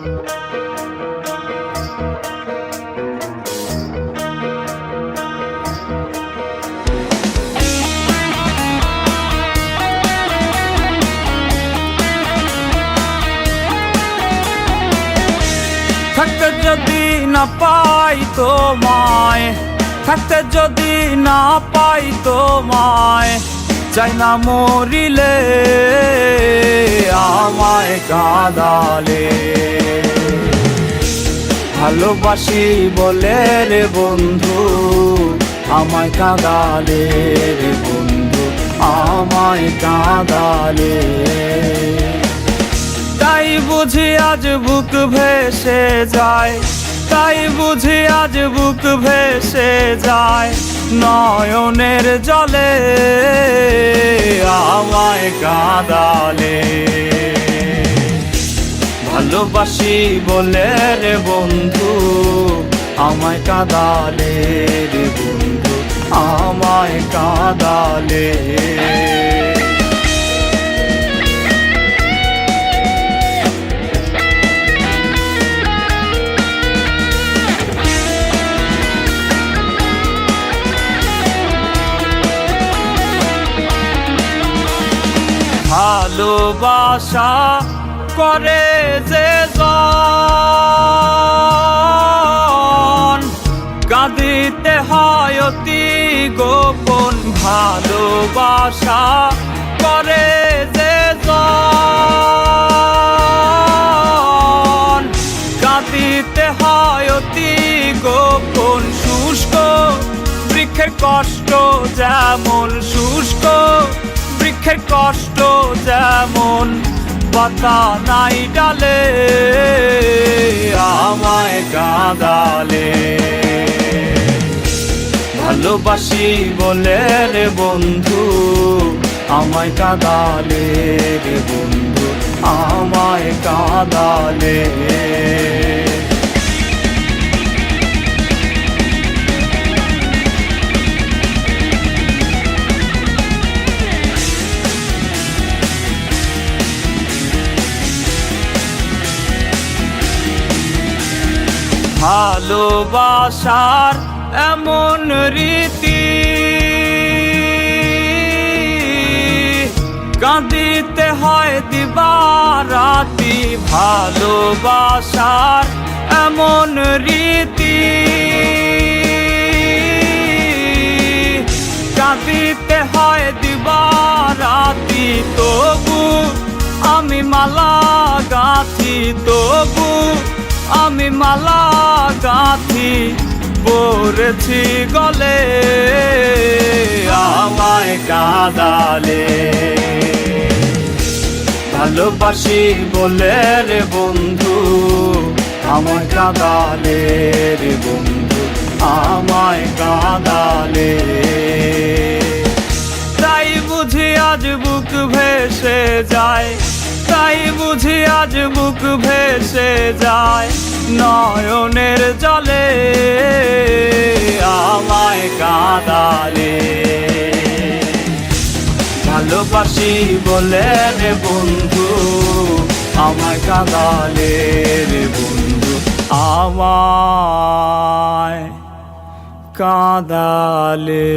থাকতে যদি না পাই তোমায়, থাকতে যদি না পাই তোমায়, চাই না মরিলে আমায় কাঁদালে। ভালোবাসি বলে রে বন্ধু আমায় কাঁদালে রে বন্ধু, আমায় কাঁদালে। তাই বুঝি আজ বুক ভেসে যায়, তাই বুঝি আজ বুক ভেসে যায় নয়নের জলে আমায় কাঁদালে। ভালোবাসি বলে রে বন্ধু আমায় কাঁদালে রে বন্ধু, আমায় কাঁদালে। ভালোবাসা করে যে জন, কাঁদিতে হয় অতি গোপন। ভালোবাসা করে যে জন, কাঁদিতে হয় অতি গোপন। শুষ্ক বৃক্ষের কষ্ট যেমন, শুষ্ক বৃক্ষের কষ্ট যেমন, পাতা নাই ডালে আমায় কাঁদালে। ভালোবাসি বলে রে বন্ধু আমায় কাঁদালে রে বন্ধু, আমায় কাঁদালে। ভালোবাসার এমন রীতি, কাঁদিতে হয় দিবারাতি। ভালোবাসার এমন রীতি, কাঁদিতে হয় দিবারাতি। তবু আমি মালা গাঁথি, তবু আমি মালা গাঁথি পরেছি গলে আমায় কাঁদালে। ভালোবাসি বলে রে বন্ধু আমায় কাঁদালে রে বন্ধু, আমায় কাঁদালে। তাই বুঝি আজ বুক ভেসে যায়, তাই বুঝি আজ বুক ভেসে যায় নয়নের জলে আমায় কাঁদালে। ভালোবাসি বলে রে বন্ধু আমায় কাঁদালে রে বন্ধু, আমায় কাঁদালে।